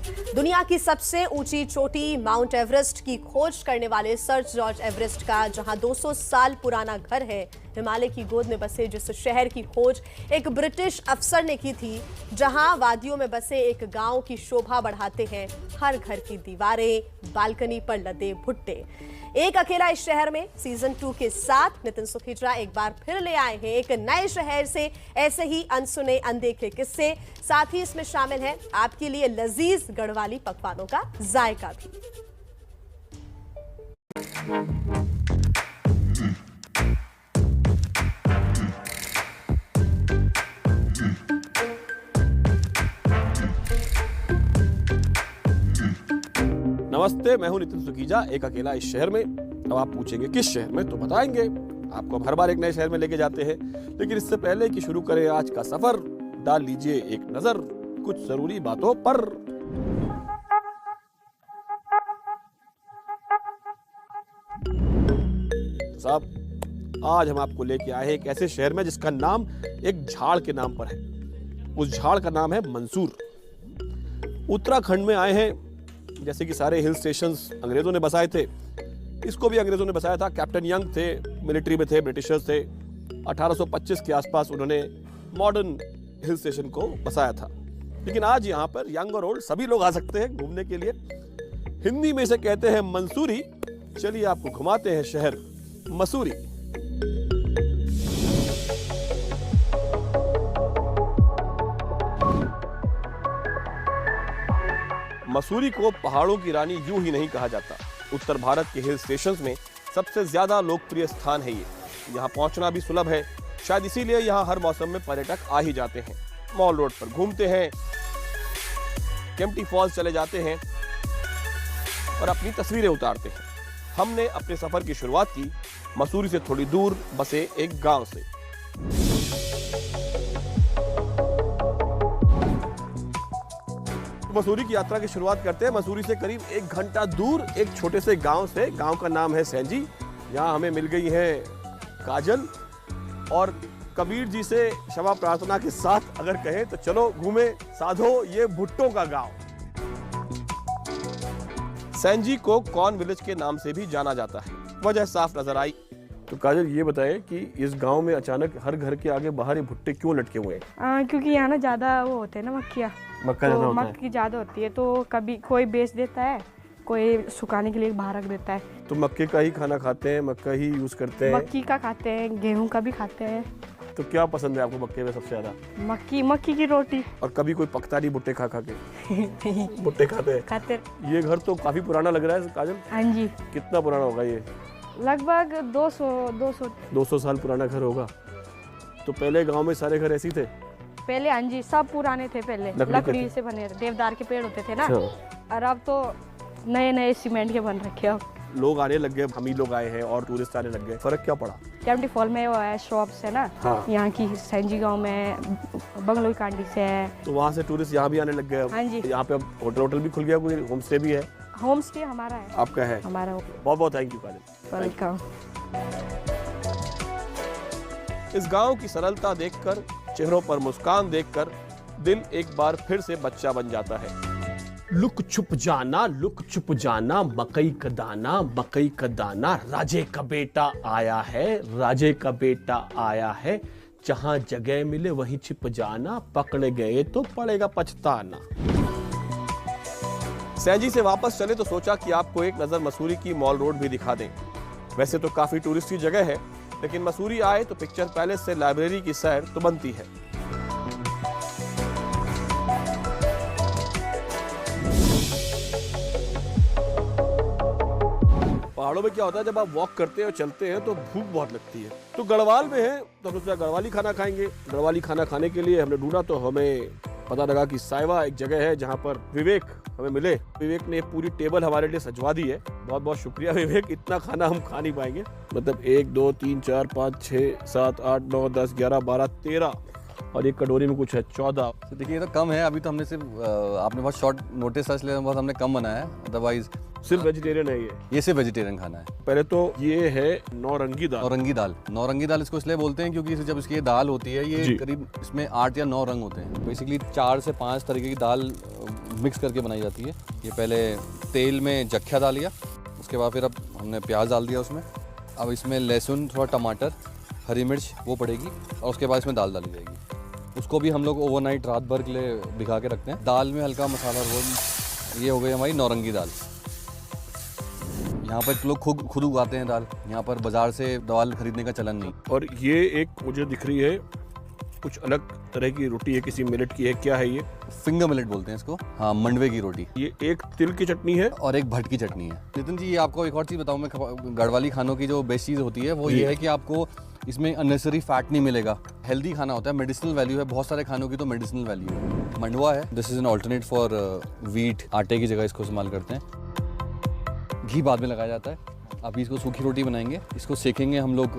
दुनिया की सबसे ऊंची चोटी माउंट एवरेस्ट की खोज करने वाले सर जॉर्ज एवरेस्ट का जहां 200 साल पुराना घर है, हिमालय की गोद में बसे जिस शहर की खोज एक ब्रिटिश अफसर ने की थी, जहां वादियों में बसे एक गांव की शोभा बढ़ाते हैं हर घर की दीवारें, बालकनी पर लदे भुट्टे। एक अकेला इस शहर में सीजन 2 के साथ नितिन सुखीजा एक बार फिर ले आए हैं एक नए शहर से ऐसे ही अनसुने अनदेखे किस्से। साथ ही इसमें शामिल है आपके लिए लजीज गढ़वाली पकवानों का जायका भी। नमस्ते, मैं हूं नितिन सुखीजा, एक अकेला इस शहर में। अब आप पूछेंगे किस शहर में, तो बताएंगे आपको। हम हर बार एक नए शहर में लेके जाते हैं, लेकिन इससे पहले कि शुरू करें आज का सफर, डाल लीजिए एक नजर कुछ जरूरी बातों पर। साहब, आज हम आपको लेके आए हैं एक ऐसे शहर में जिसका नाम एक झाड़ के नाम पर है। उस झाड़ का नाम है मंसूर। उत्तराखंड में आए हैं। जैसे कि सारे हिल स्टेशंस अंग्रेजों ने बसाए थे, इसको भी अंग्रेजों ने बसाया था। कैप्टन यंग थे, मिलिट्री में थे, ब्रिटिशर्स थे। 1825 के आसपास उन्होंने मॉडर्न हिल स्टेशन को बसाया था। लेकिन आज यहाँ पर यंग और ओल्ड सभी लोग आ सकते हैं घूमने के लिए। हिंदी में इसे कहते हैं मंसूरी। चलिए आपको घुमाते हैं शहर मसूरी। मसूरी को पहाड़ों की रानी यूं ही नहीं कहा जाता। उत्तर भारत के हिल स्टेशंस में सबसे ज्यादा लोकप्रिय स्थान है ये। यहाँ पहुंचना भी सुलभ है, शायद इसीलिए यहाँ हर मौसम में पर्यटक आ ही जाते हैं। मॉल रोड पर घूमते हैं, केम्प्टी फॉल्स चले जाते हैं और अपनी तस्वीरें उतारते हैं। हमने अपने सफर की शुरुआत की मसूरी से थोड़ी दूर बसे एक गांव से। मसूरी की यात्रा की शुरुआत करते हैं मसूरी से करीब 1 घंटा दूर एक छोटे से गांव से। गांव का नाम है सैंजी। यहाँ हमें मिल गई है काजल, और कबीर जी से क्षमा प्रार्थना के साथ अगर कहें तो चलो घूमे साधो ये भुट्टों का गांव। सैंजी को कॉर्न विलेज के नाम से भी जाना जाता है। वजह साफ नजर आई। तो काजल, ये बताएं कि इस गांव में अचानक हर घर के आगे बाहर ये भुट्टे क्यों लटके हुए हैं? क्योंकि यहाँ ना ज्यादा वो होते हैं ना, मक्का तो मक्की ज्यादा होती है, तो कभी कोई बेच देता है, कोई सुखाने के लिए बाहर रख देता है। तो मक्के का ही खाना खाते हैं, मक्का ही यूज करते हैं? मक्की का खाते हैं, गेहूं का भी खाते हैं। तो क्या पसंद है आपको मक्के में सबसे ज्यादा? मक्की की रोटी। और कभी कोई पकता नहीं भुट्टे खा के? भुट्टे खाते हैं। ये घर तो काफी पुराना लग रहा है काजल। हाँ जी। कितना पुराना होगा ये? लगभग 200 साल पुराना घर होगा। तो पहले गांव में सारे घर ऐसे थे? पहले हाँ जी, सब पुराने थे। पहले लकड़ी से बने, देवदार के पेड़ होते थे ना। और अब तो नए नए सीमेंट के बन रखे हैं। लोग आने लग गए, हम ही लोग आए हैं और टूरिस्ट आने लग गए। फर्क क्या पड़ा? केम्प्टी फॉल में वो है शॉप्स है ना। हाँ। यहाँ की सैंजी गांव में बंगलोई कांडी से है, तो वहाँ से टूरिस्ट यहाँ भी आने लग गए। हाँ जी। यहाँ पे अब होटल भी खुल गया, कोई होम स्टे भी है? होम स्टे हमारा है। आपका है? हमारा। बहुत बहुत थैंक यू काजल। वेलकम। इस गांव की सरलता देखकर, चेहरों पर मुस्कान देखकर दिल एक बार फिर से बच्चा बन जाता है। लुक छुप जाना, मकई का दाना, राजे का बेटा आया है, जहां जगह मिले वहीं छिप जाना, पकड़े गए तो पड़ेगा पछताना। सैंजी से वापस चले तो सोचा कि आपको एक नजर मसूरी की मॉल रोड भी दिखा दें। वैसे तो काफी टूरिस्टी जगह है, लेकिन मसूरी आए तो पिक्चर पैलेस से लाइब्रेरी की सैर तो बनती है। पहाड़ों में क्या होता है, जब आप वॉक करते हैं और चलते हैं तो भूख बहुत लगती है। तो गढ़वाल में है तो हमने सोचा गढ़वाली खाना खाएंगे। गढ़वाली खाना खाने के लिए हमने ढूंढा तो हमें पता लगा कि साइवा एक जगह है जहाँ पर विवेक हमें मिले। विवेक ने पूरी टेबल हमारे लिए सजवा दी है। बहुत बहुत शुक्रिया विवेक। इतना खाना हम खा नहीं पाएंगे। मतलब 1 2 3 4 5 6 7 8 9 10 11 12 13 और एक कटोरी में कुछ है 14। तो देखिए ये तो कम है। अभी तो हमने सिर्फ आपने बहुत शॉर्ट नोटिस इसलिए बहुत हमने कम बनाया है। अदरवाइज सिर्फ वेजिटेरियन है ये सिर्फ वेजिटेरियन खाना है। पहले तो ये है नौरंगी दाल। नौरंगी दाल इसको इसलिए बोलते हैं क्योंकि जब इसकी ये दाल होती है ये करीब इसमें 8 या 9 रंग होते हैं। बेसिकली 4 से 5 तरीके की दाल मिक्स करके बनाई जाती है। ये पहले तेल में जख्या डाल लिया, उसके बाद फिर अब हमने प्याज डाल दिया उसमें। अब इसमें लहसुन, थोड़ा टमाटर, हरी मिर्च वो पड़ेगी और उसके बाद इसमें दाल डाली जाएगी। उसको भी हम लोग ओवरनाइट रात भर के लिए भिगा के रखते हैं। दाल में हल्का मसाला, वो ये हो गई हमारी नौरंगी दाल। यहाँ पर लोग खुद उगाते हैं दाल, यहाँ पर बाजार से दाल खरीदने का चलन नहीं। और ये एक मुझे दिख रही है कुछ अलग तरह की रोटी है, किसी मिलेट की है, क्या है ये? फिंगर मिलेट बोलते हैं इसको। हाँ, मंडवे की रोटी। ये एक तिल की चटनी है और एक भट की चटनी है। नितिन जी, ये आपको एक और चीज़ बताऊँ मैं, गढ़वाली खानों की जो बेस्ट चीज़ होती है वो ये है कि आपको इसमें अननेसेसरी फैट नहीं मिलेगा। हेल्दी खाना होता है, मेडिसिनल वैल्यू है। बहुत सारे खानों की तो मेडिसिनल वैल्यू है। मंडवा है, this is an alternate for wheat. आटे की जगह इसको इस्तेमाल करते हैं। घी बाद में लगाया जाता है। अभी इसको सूखी रोटी बनाएंगे, इसको सेकेंगे हम लोग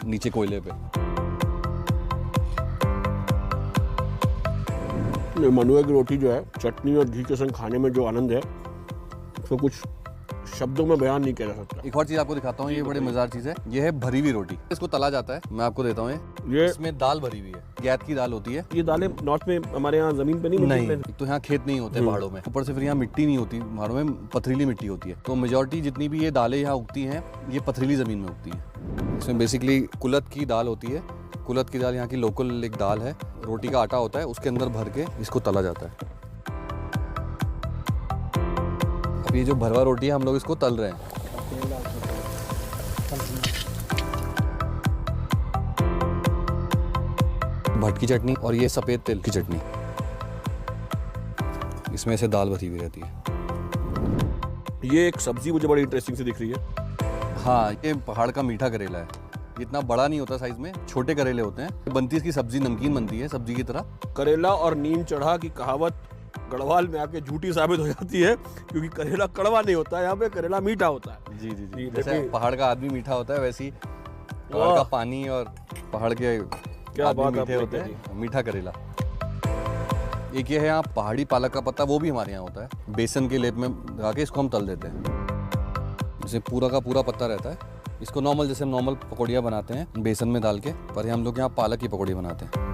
नीचे कोयले पे। मंडुआ की रोटी जो है, चटनी और घी के संग खाने में जो आनंद है उसको कुछ शब्दों में बयान नहीं किया जा सकता। एक और चीज़ आपको दिखाता हूँ, ये बड़ी मजेदार चीज़ है। ये है भरी हुई रोटी। इसको तला जाता है, मैं आपको देता हूँ। ये इसमें दाल भरी हुई है, गैत की दाल होती है। ये दालें नॉर्थ में हमारे यहाँ जमीन पे नहीं मिलती। एक तो यहाँ खेत नहीं होते पहाड़ों में, ऊपर से फिर यहाँ मिट्टी नहीं होती, पहाड़ों में पथरीली मिट्टी होती है। तो मेजॉरिटी जितनी भी ये दालें यहाँ उगती हैं, ये पथरीली ज़मीन में उगती हैं। इसमें बेसिकली कुलत की दाल होती है। कुलत की दाल यहाँ की लोकल एक दाल है। रोटी का आटा होता है, उसके अंदर भर के इसको तला जाता है। अब ये जो भरवा रोटी है, हम लोग इसको तल रहे हैं। भट की चटनी और ये सफ़ेद तिल की चटनी, इसमें से दाल भरी हुई रहती है। ये एक सब्जी मुझे बड़ी इंटरेस्टिंग सी दिख रही है। हाँ, ये पहाड़ का मीठा करेला है। इतना बड़ा नहीं होता साइज में, छोटे करेले होते हैं। बनती इसकी सब्जी नमकीन बनती है, सब्जी की तरह। करेला और नीम चढ़ा की कहावत गढ़वाल में आके झूठी साबित हो जाती है, क्योंकि करेला कड़वा नहीं होता है, यहाँ पे करेला मीठा होता है। जी जी जी, जैसे पहाड़ का आदमी मीठा होता है, वैसे ही पहाड़ का पानी और पहाड़ के क्या बात मीठे होते हैं। मीठा करेला। एक ये है यहाँ पहाड़ी पालक का पत्ता, वो भी हमारे यहाँ होता है। बेसन के लेप में लगा के इसको हम तल देते हैं। जैसे पूरा का पूरा पत्ता रहता है। इसको नॉर्मल, जैसे हम नॉर्मल पकौड़ियाँ बनाते हैं बेसन में डाल के, पर हम लोग यहाँ पालक की पकौड़ी बनाते हैं।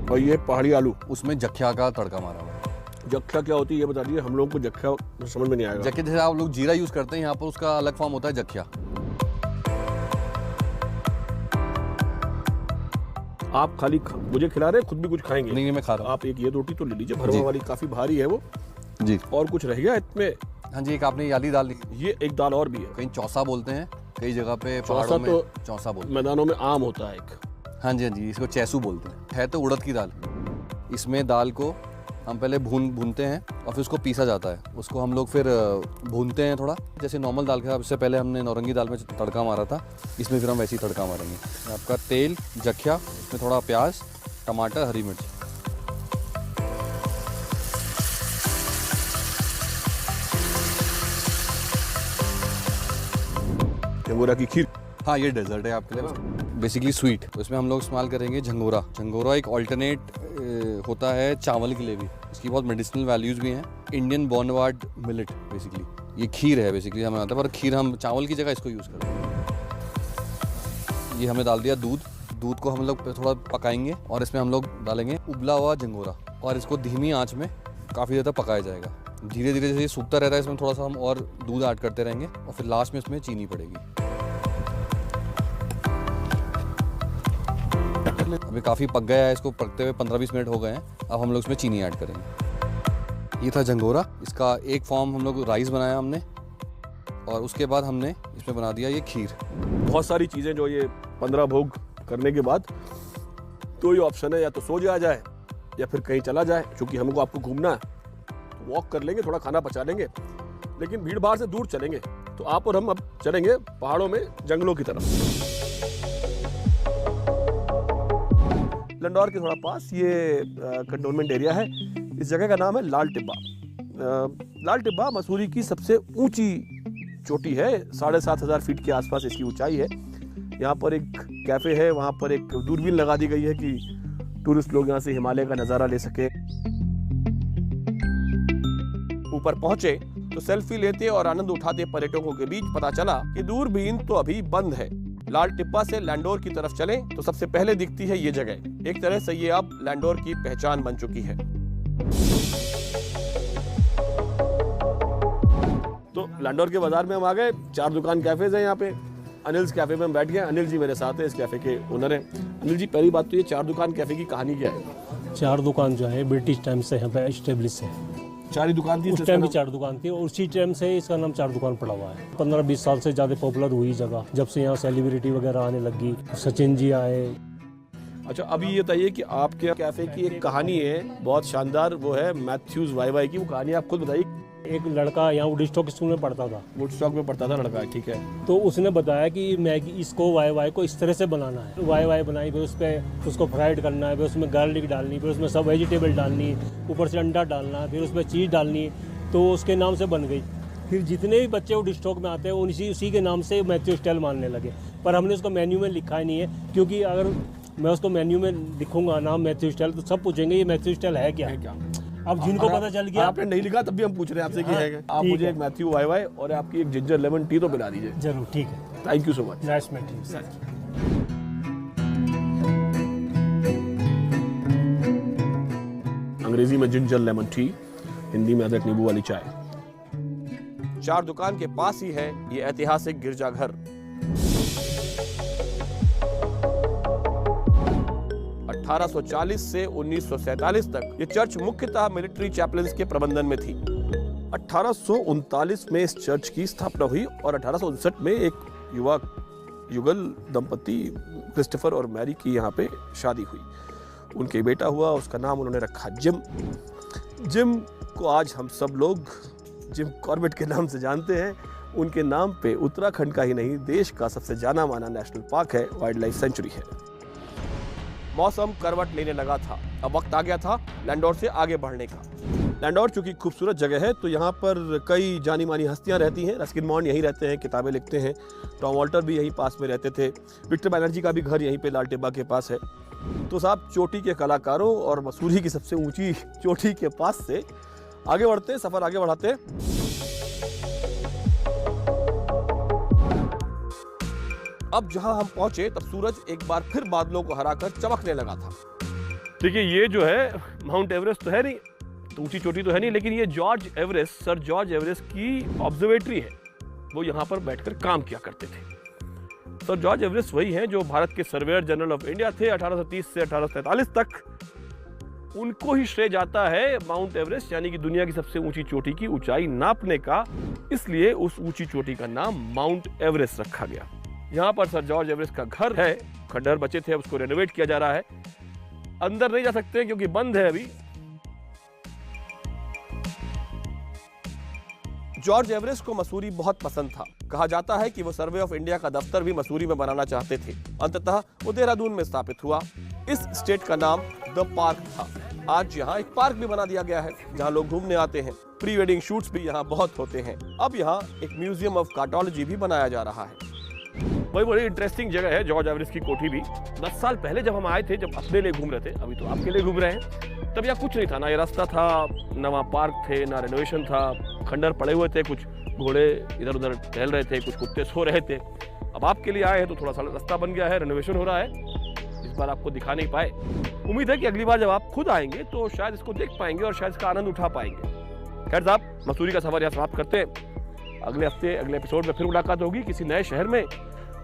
और ये पहाड़ी आलू, उसमें जख्या का तड़का मारा हुआ है। जख्या क्या होती है ये बता दीजिए, हम लोगों को जख्या समझ में नहीं आएगा। जख्या जैसे आप लोग जीरा यूज़ करते हैं, यहाँ पर उसका अलग फॉर्म होता है जख्या। आप खाली मुझे खिला रहे हैं, खुद भी कुछ खाएंगे? नहीं, मैं खा रहा हूँ। आप एक ये रोटी तो ले लीजिए, भरवा वाली, काफी भारी है वो जी। और कुछ रह गया इसमें? हाँ जी, एक आपने याली दाल ली। ये एक दाल और भी है। कहीं चौसा बोलते हैं, कई जगह पे चौसा पहाड़ों में तो चौसा बोलते हैं। मैदानों में आम होता है एक। हाँ जी हाँ जी, इसको चैसू बोलते हैं। है तो उड़द की दाल। इसमें दाल को हम पहले भूनते हैं और फिर उसको पीसा जाता है। उसको हम लोग फिर भूनते हैं थोड़ा, जैसे नॉर्मल दाल का। इससे पहले हमने नौरंगी दाल में तड़का मारा था, इसमें फिर हम वैसे ही तड़का मारेंगे। आपका तेल, जख्या, इसमें थोड़ा प्याज, टमाटर, हरी मिर्च। झंगोरा की खीर। हाँ, ये डेजर्ट है आपके लिए, बेसिकली स्वीट। तो इसमें हम लोग इस्तेमाल करेंगे झंगोरा। झंगोरा एक ऑल्टरनेट होता है चावल के लिए भी। इसकी बहुत मेडिसिनल वैल्यूज़ भी हैं। Indian barnyard millet basically. ये खीर है बेसिकली हमें आता है, पर खीर हम चावल की जगह इसको यूज़ करते हैं। ये हमने डाल दिया दूध। दूध को हम लोग थोड़ा पकाएंगे और इसमें हम लोग डालेंगे उबला हुआ झंगोरा, और इसको धीमी आंच में काफ़ी देर तक पकाया जाएगा। धीरे धीरे जैसे सूखता रहता है, इसमें थोड़ा सा हम और दूध ऐड करते रहेंगे और फिर लास्ट में इसमें चीनी पड़ेगी। अभी काफ़ी पक गया है, इसको पकते हुए 15-20 मिनट हो गए हैं। अब हम लोग इसमें चीनी ऐड करेंगे। ये था झंगोरा। इसका एक फॉर्म हम लोग राइस बनाया हमने, और उसके बाद हमने इसमें बना दिया ये खीर। बहुत सारी चीज़ें जो ये 15 भोग करने के बाद तो ये ऑप्शन है, या तो सो जाया जाए या फिर कहीं चला जाए। क्योंकि हमको आपको घूमना है, तो वॉक कर लेंगे, थोड़ा खाना पचा लेंगे, लेकिन भीड़ भाड़ से दूर चलेंगे। तो आप और हम अब चलेंगे पहाड़ों में, जंगलों की तरफ। लंडौर के थोड़ा पास ये कंटोनमेंट एरिया है। इस जगह का नाम है लाल टिब्बा। लाल टिब्बा मसूरी की सबसे ऊंची चोटी है। 7,500 फीट के आसपास इसकी ऊंचाई है। यहाँ पर एक कैफ़े है, वहाँ पर एक दूरबीन लगा दी गई है कि टूरिस्ट लोग यहाँ से हिमालय का नज़ारा ले सके। ऊपर पहुंचे तो सेल्फी लेते और आनंद उठाते पर्यटकों के बीच पता चला कि दूरबीन तो अभी बंद है। लाल टिब्बा से लैंडोर की तरफ चलें तो सबसे पहले दिखती है ये जगह। एक तरह से ये अब लैंडोर की पहचान बन चुकी है। तो लैंडोर के बाजार में हम आ गए। 4 दुकान कैफेज हैं यहाँ पे। अनिल्स कैफे में हम बैठ गए। अनिल जी मेरे साथ हैं, इस कैफे के ओनर हैं। अनिल जी, पहली बात तो ये 4 दुकान कैफे की कहानी क्या है? 4 दुकान जो है ब्रिटिश टाइम से यहाँ पे एस्टेब्लिश है। 4 ही दुकान थी उस टाइम भी 4 दुकान थी और उसी टाइम से इसका नाम 4 दुकान पड़ा हुआ है। 15-20 साल से ज़्यादा पॉपुलर हुई जगह, जब से यहाँ सेलिब्रिटी वगैरह आने लगी। सचिन जी आए। अच्छा, अभी ये बताइए कि आपके कैफे की एक कहानी है बहुत शानदार, वो है मैथ्यूज वाई की। वो कहानी आप खुद बताइए। एक लड़का यहाँ वुडस्टॉक स्कूल में पढ़ता था। वुडस्टॉक में पढ़ता था लड़का, ठीक है। तो उसने बताया कि मैगी इसको वाई को इस तरह से बनाना है। वाई बनाई, फिर उस पर उसको फ्राइड करना है, फिर उसमें गार्लिक डालनी, फिर उसमें सब वेजिटेबल डालनी, ऊपर से अंडा डालना, फिर उसमें चीज़ डालनी। तो उसके नाम से बन गई। फिर जितने भी बच्चे वुडस्टॉक में आते हैं उसी के नाम से मैथ्यू स्टाइल मानने लगे। पर हमने उसको मेन्यू में लिखा ही नहीं है, क्योंकि अगर मैं उसको मेन्यू में लिखूंगा नाम मैथ्यू स्टाइल तो सब पूछेंगे ये मैथ्यू स्टाइल है क्या। अब जिनको पता चल गया। आपने नहीं लिखा तब भी हम पूछ रहे हैं आपसे कि है क्या। आप मुझे एक मैथ्यू वाई और आपकी एक जिंजर लेमन टी तो पिला दीजिए। जरूर, ठीक है। Thank you so much. Nice meeting you sir. अंग्रेजी में जिंजर लेमन टी, हिंदी में अदरक नींबू वाली चाय। 4 दुकान के पास ही है ये ऐतिहासिक गिरजाघर। 1840 से 1947 तक ये चर्च मुख्यतः मिलिट्री चैपलन्स के प्रबंधन में थी। 1839 में इस चर्च की स्थापना हुई और 1859 में एक युगल दंपति क्रिस्टोफर और मैरी की यहाँ पे शादी हुई। उनके बेटा हुआ, उसका नाम उन्होंने रखा जिम। जिम को आज हम सब लोग जिम कॉर्बेट के नाम से जानते हैं। उनके नाम पे उत्तराखंड का ही नहीं देश का सबसे जाना माना नेशनल पार्क है, वाइल्ड लाइफ सेंचुरी है। मौसम करवट लेने लगा था। अब वक्त आ गया था लैंडोर से आगे बढ़ने का। लैंडोर चूंकि खूबसूरत जगह है तो यहाँ पर कई जानी मानी हस्तियाँ रहती हैं। रस्किन बॉन्ड यहीं रहते हैं, किताबें लिखते हैं। टॉम वॉल्टर भी यहीं पास में रहते थे। विक्टर बनर्जी का भी घर यहीं पे लाल टिब्बा के पास है। तो साहब, चोटी के कलाकारों और मसूरी की सबसे ऊंची चोटी के पास से आगे बढ़ते, सफर आगे बढ़ाते। अब जहां हम पहुंचे तब सूरज एक बार फिर बादलों को हराकर चमकने लगा था। देखिए, ये जो है माउंट एवरेस्ट तो है नहीं, तो ऊंची चोटी तो है नहीं, लेकिन ये George Everest, sir George Everest की ऑब्जर्वेटरी है। वो यहाँ पर बैठकर काम किया करते थे। सर जॉर्ज एवरेस्ट वही हैं जो भारत के सर्वेयर जनरल ऑफ इंडिया थे 1830 से 1843 तक। उनको ही श्रेय जाता है माउंट एवरेस्ट यानी कि दुनिया की सबसे ऊंची चोटी की ऊंचाई नापने का। इसलिए उस ऊंची चोटी का नाम माउंट एवरेस्ट रखा गया। यहाँ पर सर जॉर्ज एवरेस्ट का घर है। खंडहर बचे थे, उसको रेनोवेट किया जा रहा है। अंदर नहीं जा सकते क्योंकि बंद है अभी। जॉर्ज एवरेस्ट को मसूरी बहुत पसंद था। कहा जाता है कि वो सर्वे ऑफ इंडिया का दफ्तर भी मसूरी में बनाना चाहते थे। अंततः वो देहरादून में स्थापित हुआ। इस स्टेट का नाम द पार्क था। आज यहाँ एक पार्क भी बना दिया गया है जहाँ लोग घूमने आते हैं। प्री वेडिंग शूट्स भी यहाँ बहुत होते हैं। अब यहाँ एक म्यूजियम ऑफ कार्टोलॉजी भी बनाया जा रहा है। वही बड़ी इंटरेस्टिंग जगह है जॉर्ज एवरेस्ट की कोठी भी। 10 साल पहले जब हम आए थे, जब अपने लिए घूम रहे थे, अभी तो आपके लिए घूम रहे हैं, तब यहाँ कुछ नहीं था। ना ये रास्ता था, ना वहाँ पार्क थे, ना रेनोवेशन था। खंडर पड़े हुए थे, कुछ घोड़े इधर उधर टहल रहे थे, कुछ कुत्ते सो रहे थे। अब आपके लिए आए हैं तो थोड़ा सा रास्ता बन गया है, रेनोवेशन हो रहा है। इस बार आपको दिखा नहीं पाए। उम्मीद है कि अगली बार जब आप खुद आएंगे तो शायद इसको देख पाएंगे और शायद इसका आनंद उठा पाएंगे। खैर साहब, मसूरी का सफर यहाँ समाप्त करते हैं। अगले हफ्ते अगले एपिसोड में फिर मुलाकात होगी किसी नए शहर में।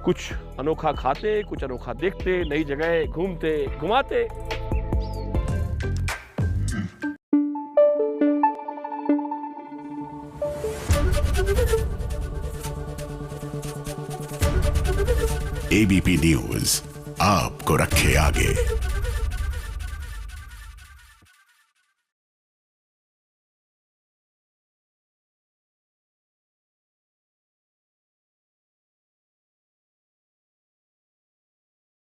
कुछ अनोखा खाते, कुछ अनोखा देखते, नई जगह घूमते घुमाते। एबीपी न्यूज आपको रखे आगे।